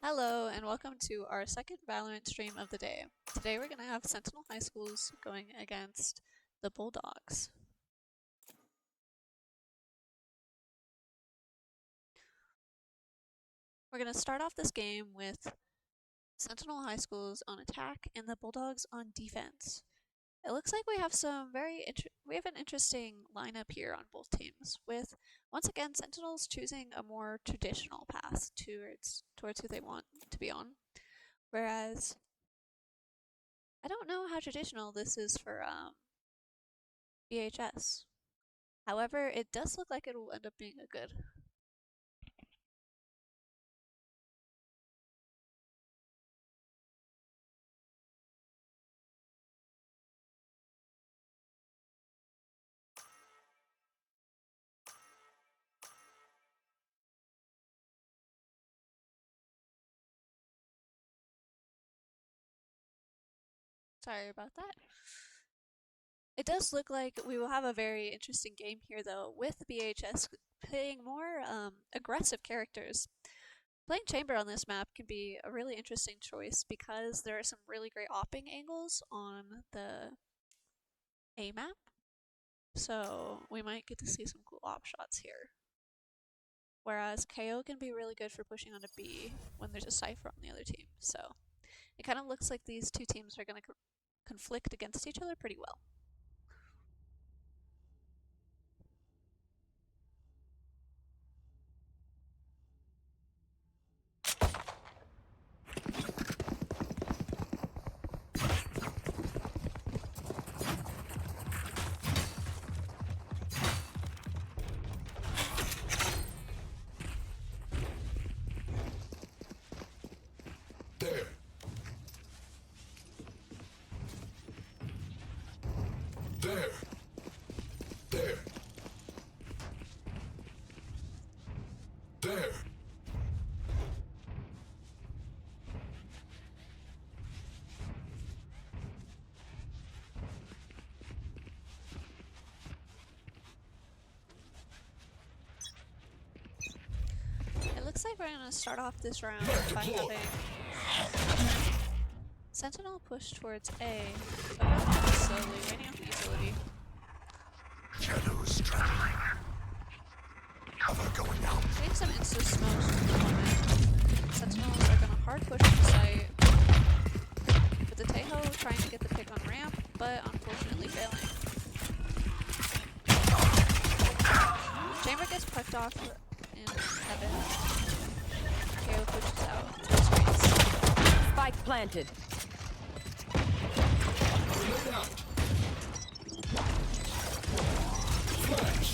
Hello and welcome to our second Valorant stream of the day. Today we're going to have Sentinel High Schools going against the Bulldogs. We're going to start off this game with Sentinel High Schools on attack and the Bulldogs on defense. It looks like we have an interesting lineup here on both teams, with once again Sentinels choosing a more traditional path towards who they want to be on, whereas I don't know how traditional this is for VHS. However, it does look like it will end up being a good. Sorry about that. It does look like we will have a very interesting game here, though, with BHS playing more aggressive characters. Playing Chamber on this map can be a really interesting choice because there are some really great opping angles on the A map. So we might get to see some cool op shots here. Whereas KO can be really good for pushing onto B when there's a Cypher on the other team. So it kind of looks like these two teams are going to conflict against each other pretty well. There. It looks like we're going to start off this round by having Sentinel push towards A, but relatively slowly, waiting on the utility. Shadows traveling. Cover going out. Getting some insta smokes from the moment. Sentinels are going to hard push the site, with the Taeho trying to get the pick on ramp, but unfortunately failing. Chamber gets pucked off in heaven. KO pushes out to the screens. Spike planted. Grenade out. Flash.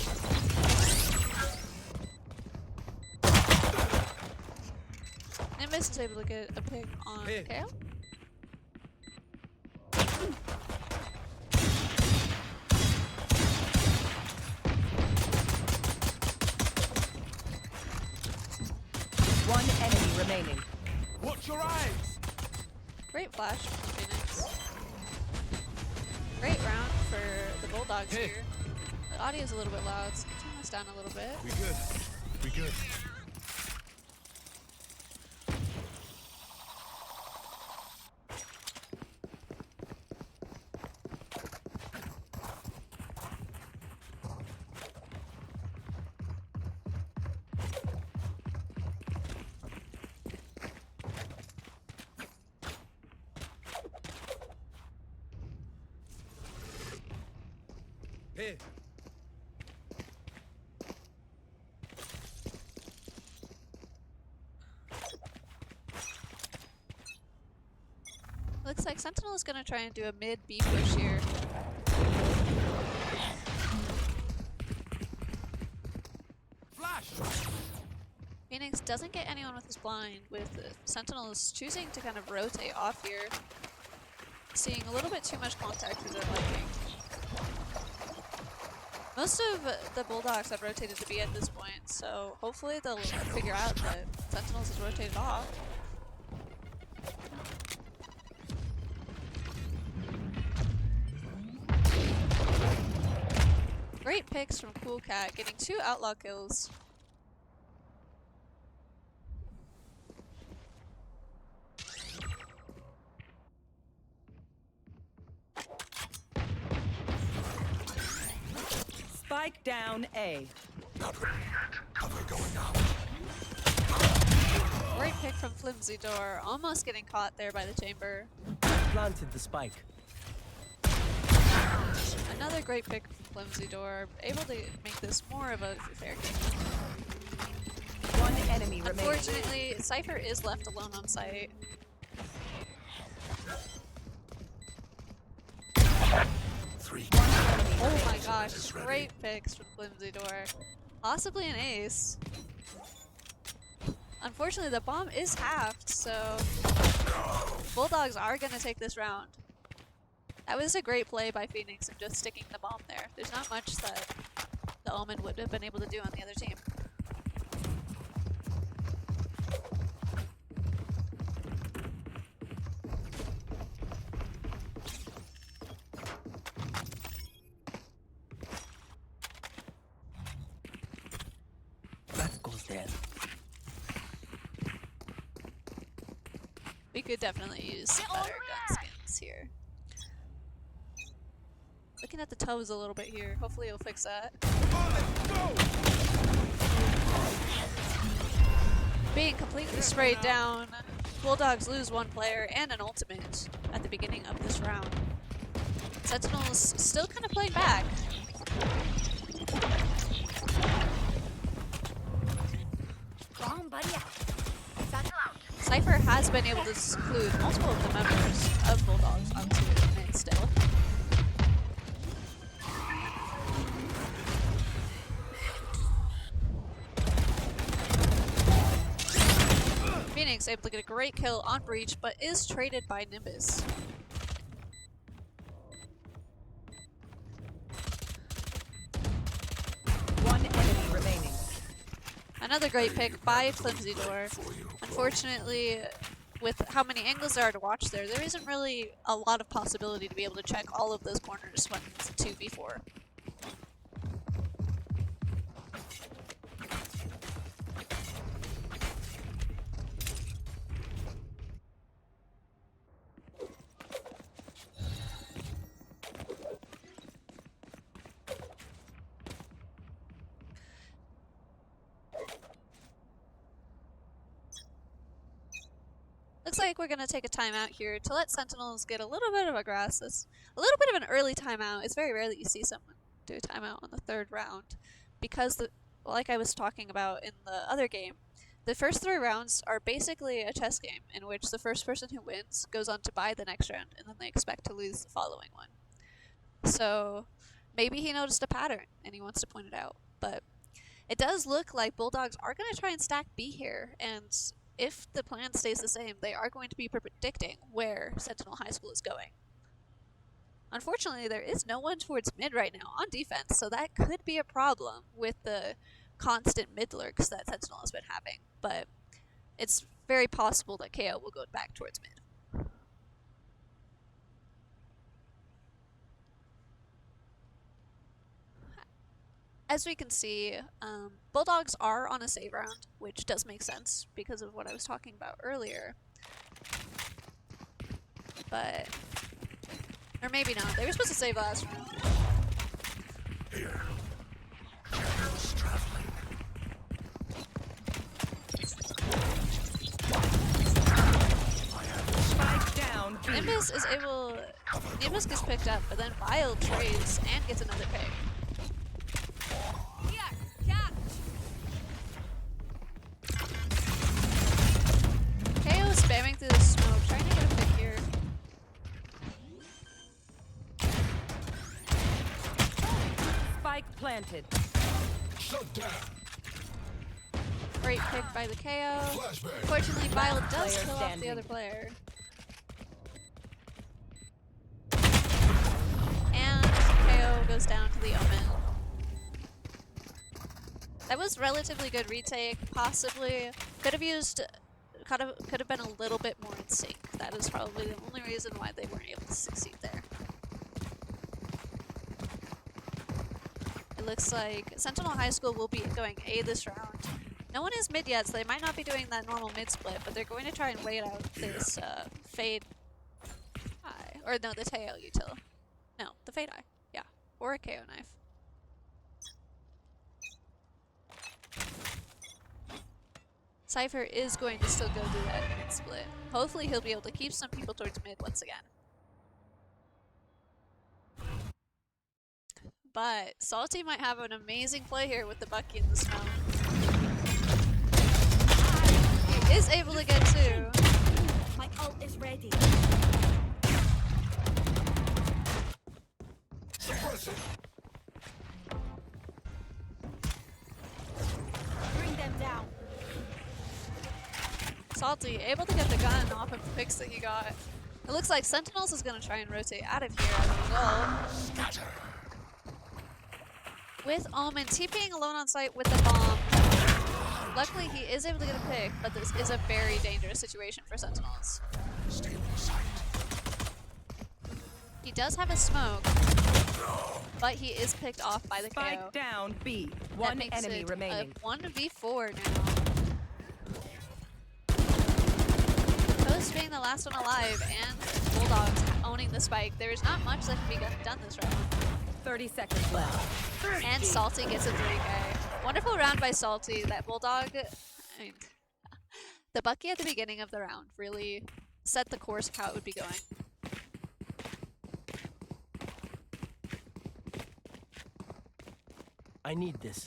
Nimbus is able to get a pick on KO. One enemy remaining. Watch your eyes. Great flash from Phoenix. Great round for the Bulldogs here. The audio's a little bit loud, so turn this down a little bit. We good. We good. Here. Looks like Sentinel is going to try and do a mid B push here. Flash. Phoenix doesn't get anyone with his blind, with Sentinels choosing to kind of rotate off here. Seeing a little bit too much contact for their liking. Most of the Bulldogs have rotated to B at this point, so hopefully they'll figure out that Sentinels is rotated off. Great picks from Cool Cat, getting 2 outlaw kills. Spike down A. Not ready yet. Cover going out. Great pick from Flimsy Door. Almost getting caught there by the chamber. Planted the spike. Another great pick from Flimsy Door. Able to make this more of a fair game. One enemy remaining. Unfortunately, Cypher is left alone on site. Three. Oh my gosh, great picks from Flimsy Door. Possibly an ace. Unfortunately, the bomb is halved, so Bulldogs are going to take this round. That was a great play by Phoenix of just sticking the bomb there. There's not much that the Omen would have been able to do on the other team. That goes there. We could definitely use some better gun skins here. Looking at the toes a little bit here. Hopefully it'll fix that. Being completely sprayed down. Bulldogs lose one player and an ultimate at the beginning of this round. Sentinel's still kind of playing back. Cypher has been able to seclude multiple of the members of Bulldogs onto mid still. Phoenix able to get a great kill on Breach, but is traded by Nimbus. One enemy remaining. Another great pick by Flimsy Door. Unfortunately, with how many angles there are to watch there isn't really a lot of possibility to be able to check all of those corners when it's 2v4. Looks like we're gonna take a timeout here to let Sentinels get a little bit of a grasp. It's a little bit of an early timeout. It's very rare that you see someone do a timeout on the third round because, like I was talking about in the other game, the first 3 rounds are basically a chess game in which the first person who wins goes on to buy the next round and then they expect to lose the following one. So maybe he noticed a pattern and he wants to point it out. But it does look like Bulldogs are going to try and stack B here, and if the plan stays the same, they are going to be predicting where Sentinel High School is going. Unfortunately, there is no one towards mid right now on defense, so that could be a problem with the constant mid lurks that Sentinel has been having. But it's very possible that KO will go back towards mid. As we can see, Bulldogs are on a save round, which does make sense because of what I was talking about earlier. But, or maybe not. They were supposed to save last round. Here. Shadows traveling. Spike down B. Nimbus is able. Nimbus gets picked up, but then Vile trades and gets another pick. KO is spamming through the smoke, trying to get a pick here. Spike planted. Shut down. Great pick by the KO. Flashbang. Unfortunately, Vile does Player kill off the standing. other player. And KO goes down to the Omen. That was relatively good retake, possibly. Could have been a little bit more in sync. That is probably the only reason why they weren't able to succeed there. It looks like Sentinel High School will be going A this round. No one is mid yet, so they might not be doing that normal mid split, but they're going to try and wait out this Fade Eye. Or no, the Teo util. No, the Fade Eye. Yeah. Or a KO knife. Cypher is going to still go do that mid split. Hopefully he'll be able to keep some people towards mid once again. But Salty might have an amazing play here with the Bucky in the smoke. He is able to get two. My ult is ready. Bring them down. Salty able to get the gun off of the picks that he got. It looks like Sentinels is going to try and rotate out of here as a result. With Omen TPing alone on site with the bomb. Luckily he is able to get a pick, but this is a very dangerous situation for Sentinels. Stay in sight. He does have a smoke, but he is picked off by the KO. Spike down B. That One makes enemy it remaining. a 1v4 now. Post being the last one alive and Bulldogs owning the spike. There is not much that can be done this round. 30 seconds left. And Salty gets a 3K. Wonderful round by Salty. That Bulldog, I mean, the Bucky at the beginning of the round really set the course of how it would be going. I need this.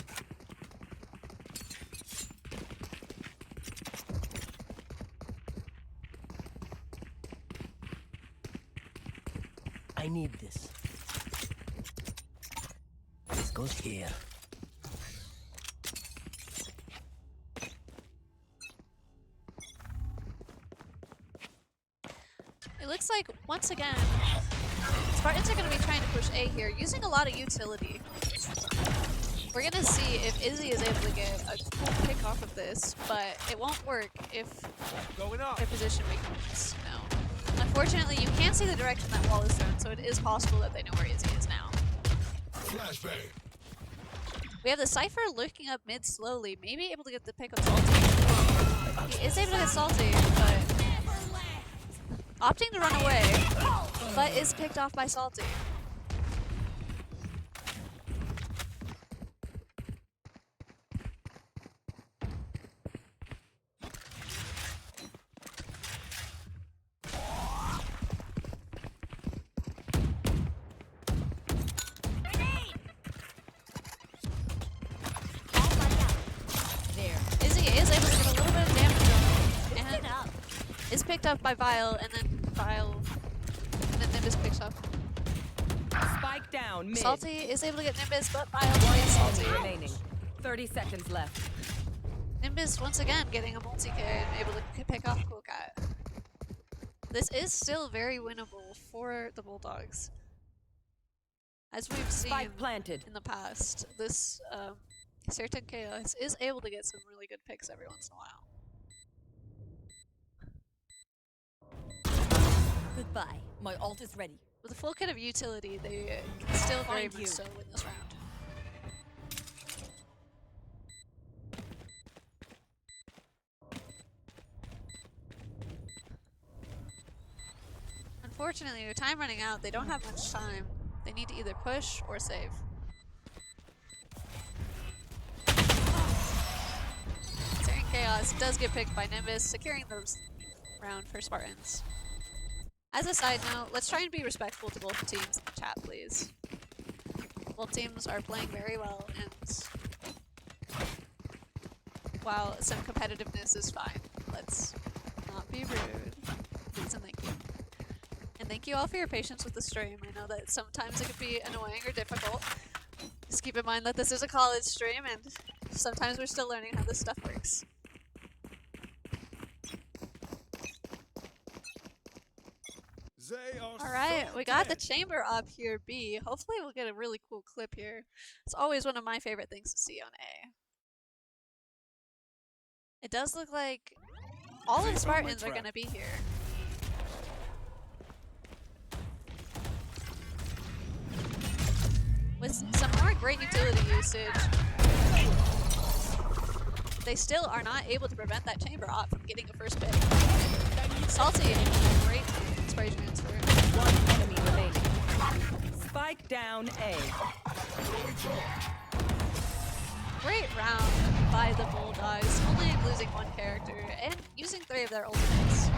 I need this. This goes here. It looks like, once again, Spartans are going to be trying to push A here, using a lot of utility. We're going to see if Izzy is able to get a cool pick off of this, but it won't work if their position becomes known. Unfortunately, you can't see the direction that wall is thrown, so it is possible that they know where Izzy is now. Flashbang. We have the Cypher looking up mid slowly, maybe able to get the pick on Salty. He is able to get Salty, but opting to run away, but is picked off by Salty. Is picked up by Vile, and then Nimbus picks up. Spike down mid. Salty is able to get Nimbus, but Vile One plays Salty. enemy remaining. 30 seconds left. Nimbus once again getting a multi-K and able to pick off Cool Cat. This is still very winnable for the Bulldogs. As we've seen Spike planted. in the past, this certain Chaos is able to get some really good picks every once in a while. Goodbye. My ult is ready. With a full kit of utility, they can still very much so win this round. Unfortunately, with time running out, they don't have much time. They need to either push or save. Searing Chaos does get picked by Nimbus, securing the round for Spartans. As a side note, let's try and be respectful to both teams in the chat, please. Both teams are playing very well, and while some competitiveness is fine, let's not be rude. Please and thank you. And thank you all for your patience with the stream. I know that sometimes it could be annoying or difficult. Just keep in mind that this is a college stream, and sometimes we're still learning how this stuff works. Alright, we got the chamber up here, B. Hopefully we'll get a really cool clip here. It's always one of my favorite things to see on A. It does look like all of the Spartans are going to be here. With some more great utility usage, they still are not able to prevent that chamber op from getting a first pick. Salty, great spray transfer. One enemy remaining. Spike down A. Great round by the Bulldogs, only losing one character and using 3 of their ultimates.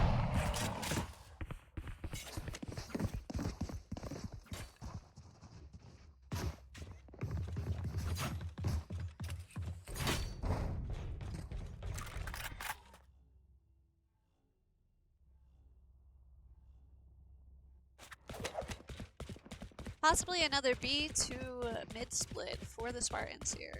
Possibly another B to mid split for the Spartans here.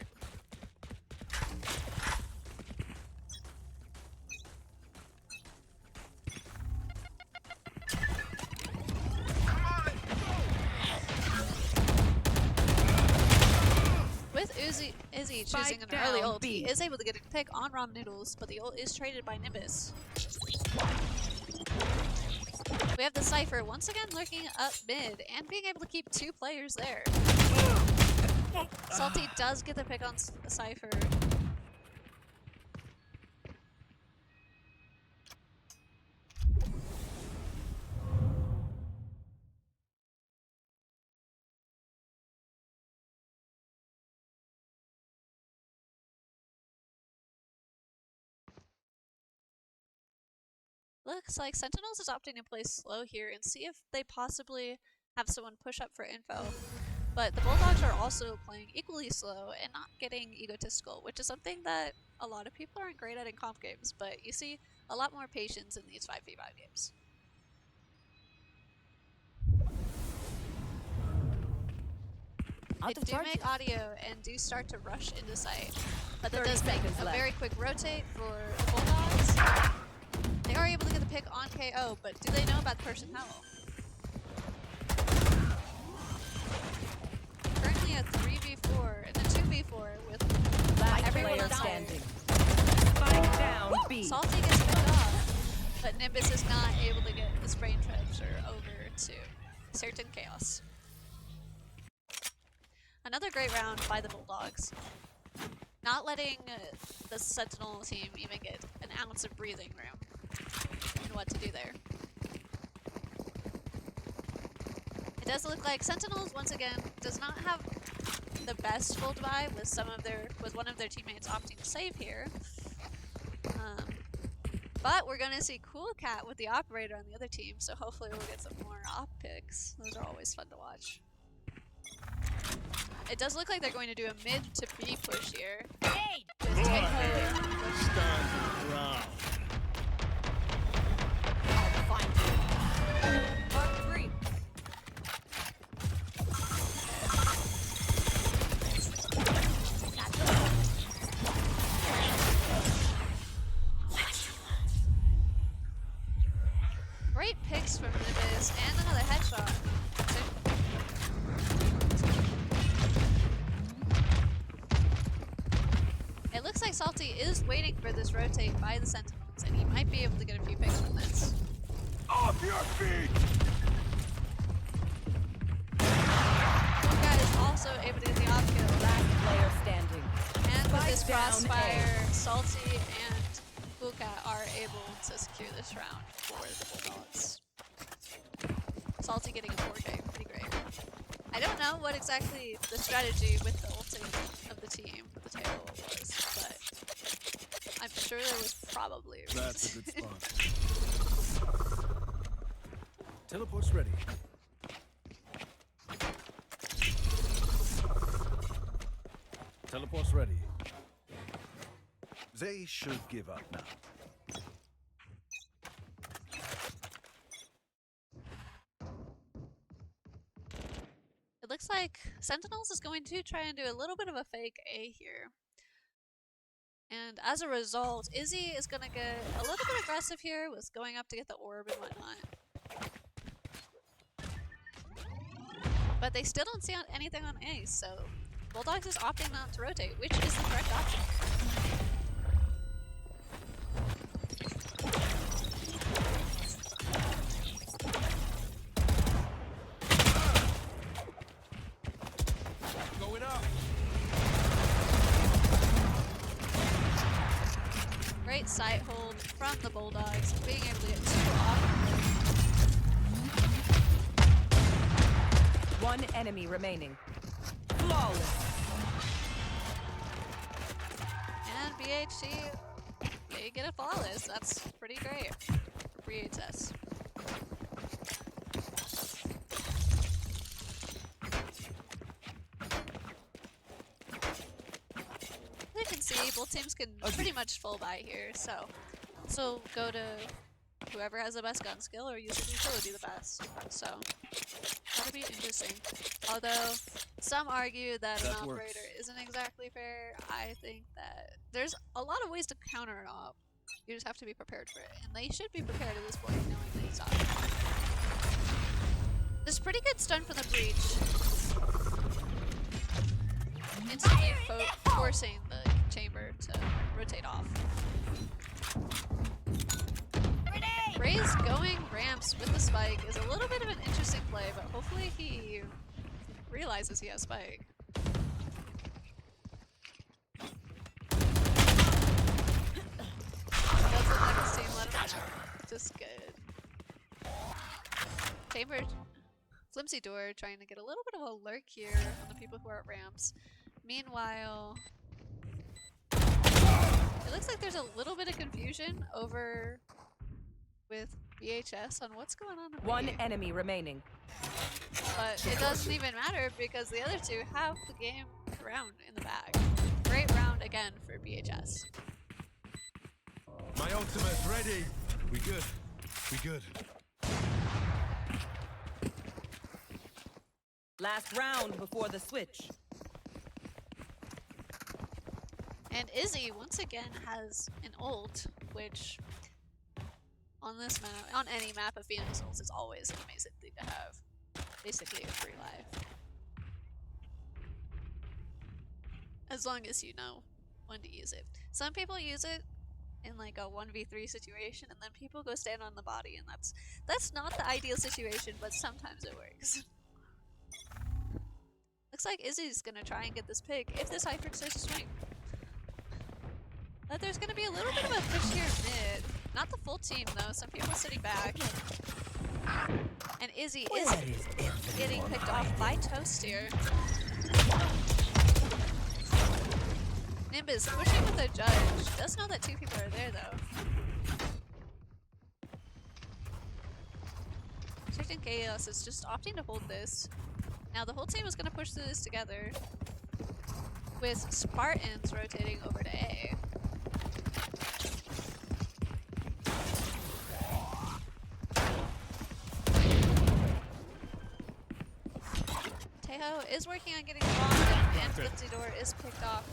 With Izzy choosing an early ult, he is able to get a pick on Rom Noodles, but the ult is traded by Nimbus. We have the Cypher once again lurking up mid and being able to keep 2 players there. Salty does get the pick on Cypher. Looks like Sentinels is opting to play slow here and see if they possibly have someone push up for info. But the Bulldogs are also playing equally slow and not getting egotistical, which is something that a lot of people aren't great at in comp games, but you see a lot more patience in these 5v5 games. They do make audio and do start to rush into sight, but that does make a very quick rotate for the Bulldogs. They are able to get the pick on KO, but do they know about the person Howell? Currently a 3v4 and a 2v4 with everyone standing. Spike down B. Salty gets picked off, but Nimbus is not able to get his brain treasure over to certain chaos. Another great round by the Bulldogs. Not letting the Sentinel team even get an ounce of breathing room in what to do there. It does look like Sentinels once again does not have the best full divide with one of their teammates opting to save here. But we're gonna see Cool Cat with the operator on the other team, so hopefully we'll get some more op picks. Those are always fun to watch. It does look like they're going to do a mid to B push here. Hey! With Taco. Let's stand your ground. I'll find you. Mark 3. Great picks from Nimbus and another headshot. It looks like Salty is waiting for this rotate by the Sentinels, and he might be able to get a few picks from this. Off your feet! Kuka is also able to get the off kill. Last player standing. And with this Spike down crossfire, Salty and Kuka are able to secure this round for the Bulldogs. Salty getting a 4K, pretty great. I don't know what exactly the strategy with the ulting of the team with the tail was, but I'm sure there was probably a reason. That's a good spot. Teleport's ready. Teleport's ready. They should give up now. It looks like Sentinels is going to try and do a little bit of a fake A here. And as a result, Izzy is going to get a little bit aggressive here with going up to get the orb and whatnot. But they still don't see anything on A, so Bulldogs is opting not to rotate, which is the correct option. Going up. Great sight hold from the Bulldogs, being able to get 2 off. One enemy remaining. Flawless. BHC, they get a flawless. That's pretty great for BHS. As you can see, both teams can pretty much full buy here, so go to whoever has the best gun skill or uses utility the best. So that'll be interesting. Although some argue that an operator isn't exactly fair, I think that there's a lot of ways to counter an op. You just have to be prepared for it, and they should be prepared at this point, knowing that he's op. There's pretty good stun for the breach. Instantly forcing the chamber to rotate off. Ray's going ramps with the spike is a little bit of an interesting play, but hopefully he realizes he has spike. That's the next team, let him know. Just good. Chamber, flimsy door, trying to get a little bit of a lurk here on the people who are at ramps. Meanwhile, it looks like there's a little bit of confusion over with BHS on what's going on. One enemy remaining. But it doesn't even matter because the other two have the game round in the bag. Great round again for BHS. My ultimate's ready. We good. We good. Last round before the switch. And Izzy once again has an ult, which on this map, on any map of Phoenix ults, is always an amazing thing to have. Basically a free life. As long as you know when to use it. Some people use it in like a 1v3 situation, and then people go stand on the body, and that's not the ideal situation, but sometimes it works. Looks like Izzy's gonna try and get this pick if this Cypher starts to swing. But there's gonna be a little bit of a push here mid. Not the full team though, some people sitting back. And Izzy is getting picked off by Toast here. Nimbus pushing with a judge. Does know that two people are there though. Chicken Chaos is just opting to hold this. Now the whole team is gonna push through this together, with Spartans rotating over to A. Teho is working on getting the bomb, and Flimsy Door is picked off.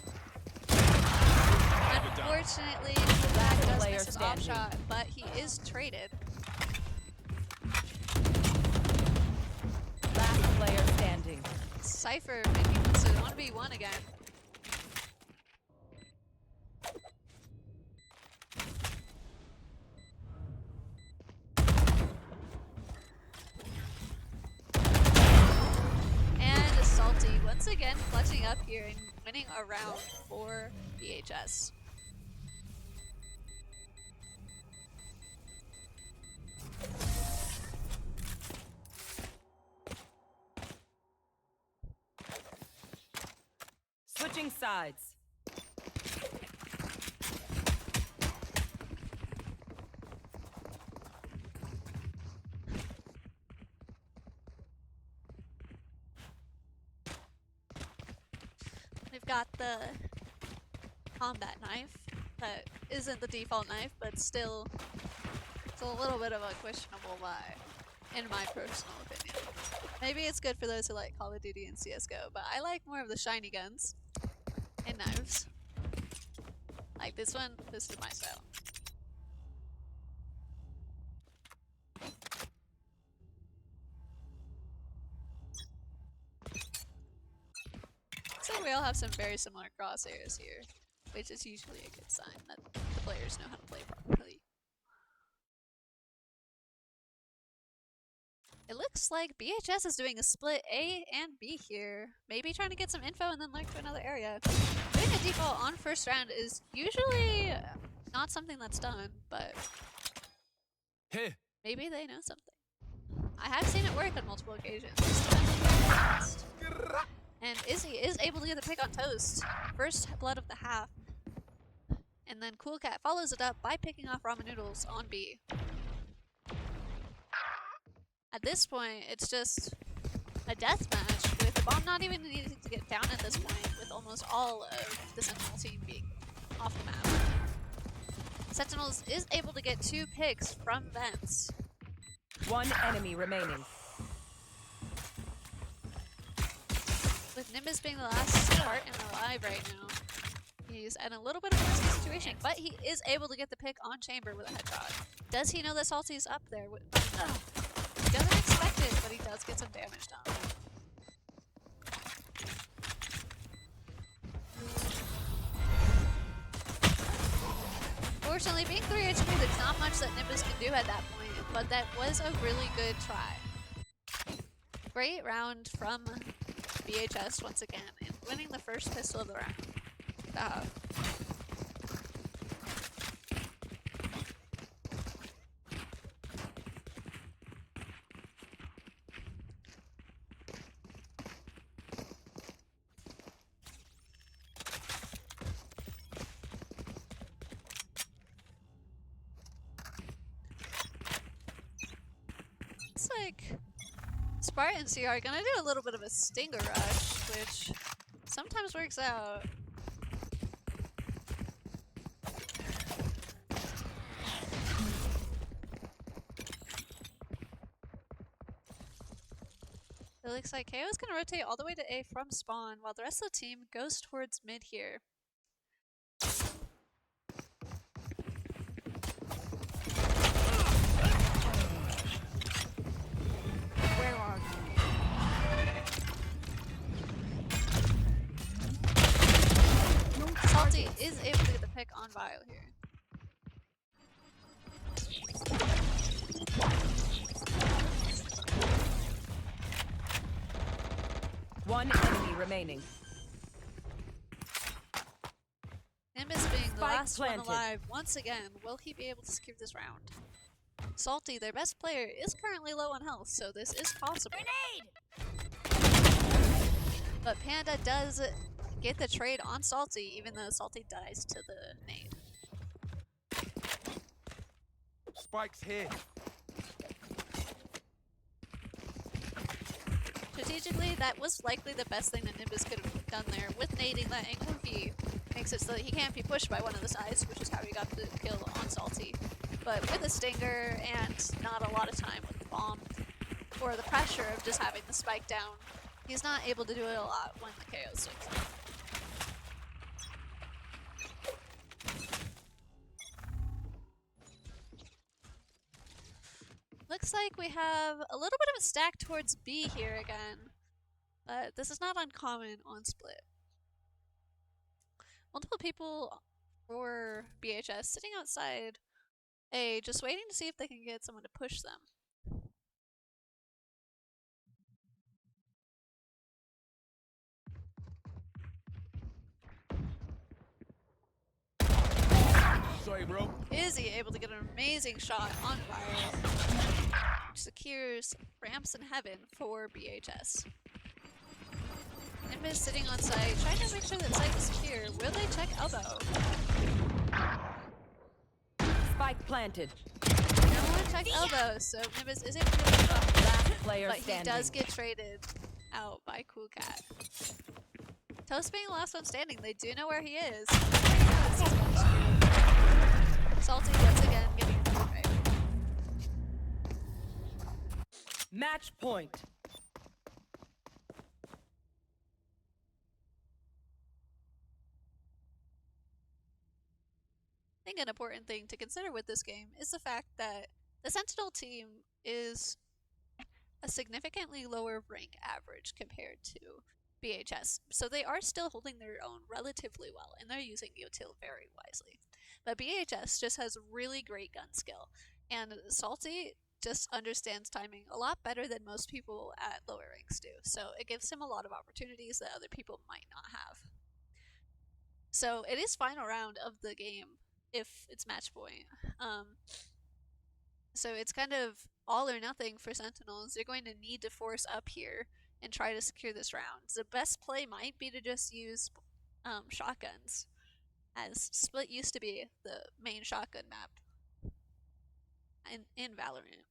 Unfortunately, the back does miss his off shot, but he is traded. Last player standing. Cypher making this a 1v1 again. And Salty once again clutching up here and winning a round for BHS. Switching sides. We've got the combat knife that isn't the default knife, but still it's a little bit of a questionable buy, in my personal opinion. Maybe it's good for those who like Call of Duty and CSGO, but I like more of the shiny guns and knives. Like this one, this is my style. So we all have some very similar crosshairs here, which is usually a good sign that the players know how to play properly. It looks like BHS is doing a split A and B here. Maybe trying to get some info and then lurk to another area. Doing a default on first round is usually not something that's done, but maybe they know something. I have seen it work on multiple occasions. And Izzy is able to get the pick on Toast. First blood of the half. And then Cool Cat follows it up by picking off Ramen Noodles on B. At this point, it's just a death match with the bomb not even needing to get down at this point, with almost all of the Sentinel team being off the map. Sentinels is able to get 2 picks from vents. One enemy remaining. With Nimbus being the last Spartan alive right now, he's in a little bit of a risky situation, but he is able to get the pick on Chamber with a headshot. Does he know that Salty's up there? He doesn't expect it, but he does get some damage done. Fortunately, being 3 HP, there's not much that Nimbus can do at that point, but that was a really good try. Great round from BHS once again, and winning the first pistol of the round. Looks like Spartans here are gonna do a little bit of a stinger rush, which sometimes works out. It looks like KO is gonna rotate all the way to A from spawn, while the rest of the team goes towards mid here. Where are you? Salty is able to get the pick on Vile here. One enemy remaining. Nimbus being the Spike last one planted. alive once again, will he be able to secure this round? Salty, their best player, is currently low on health, so this is possible. But Panda does get the trade on Salty, even though Salty dies to the nade. Spike's here. Strategically, that was likely the best thing that Nimbus could have done there. With nading that angle, he makes it so that he can't be pushed by one of the sides, which is how he got the kill on Salty. But with a stinger and not a lot of time with the bomb, or the pressure of just having the spike down, he's not able to do it a lot when the KO swings in. Looks like we have a little bit of a stack towards B here again, but this is not uncommon on split. Multiple people for BHS sitting outside A, just waiting to see if they can get someone to push them. Sorry, bro. Is he able to get an amazing shot on fire, which secures ramps in heaven for BHS. Nimbus sitting on site, trying to make sure that site is secure. Will they check elbow? Spike planted. No one checked elbow, so Nimbus is able to get the shot, Last player but he standing. does get traded out by Cool Cat. Toast being the last one standing, they do know where he is. Salty once again getting the right. Match point. I think an important thing to consider with this game is the fact that the Sentinel team is a significantly lower rank average compared to BHS, so they are still holding their own relatively well, and they're using the util very wisely. But BHS just has really great gun skill, and Salty just understands timing a lot better than most people at lower ranks do, so it gives him a lot of opportunities that other people might not have. So it is final round of the game if it's match point. So it's kind of all or nothing for Sentinels. They're going to need to force up here and try to secure this round. The best play might be to just use shotguns as Split used to be the main shotgun map in Valorant.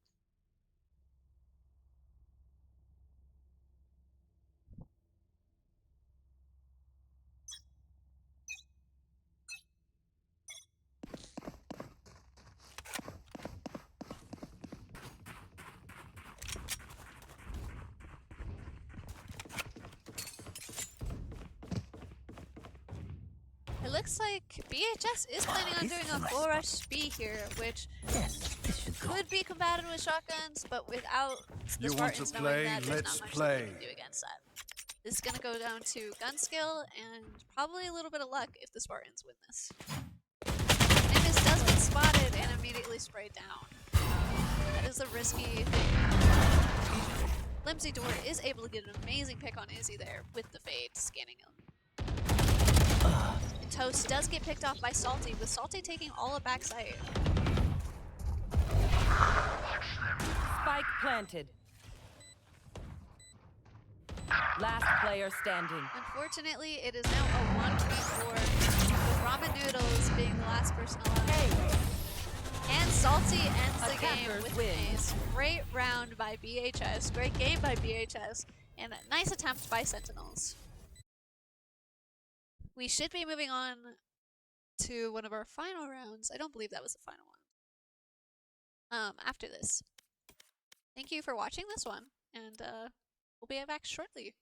It looks like BHS is planning on This doing is a my full spot. rush B here, which Yes, this should go. could be combated with shotguns, but without the You want to Spartans knowing play? that, there's Let's not much that they play. can do against that. This is going to go down to gun skill and probably a little bit of luck if the Spartans win this. Nimbus does get spotted and immediately sprayed down. That is a risky thing. Flimsy Door is able to get an amazing pick on Izzy there with the fade scanning him. And Toast does get picked off by Salty, with Salty taking all of backside. Spike planted. Last player standing. Unfortunately, it is now a 1v4, with Ramen Noodles being the last person alive. And Salty ends the game Attackers with win. an ace. Great round by BHS, great game by BHS, and a nice attempt by Sentinels. We should be moving on to one of our final rounds. I don't believe that was the final one. After this. Thank you for watching this one, and we'll be back shortly.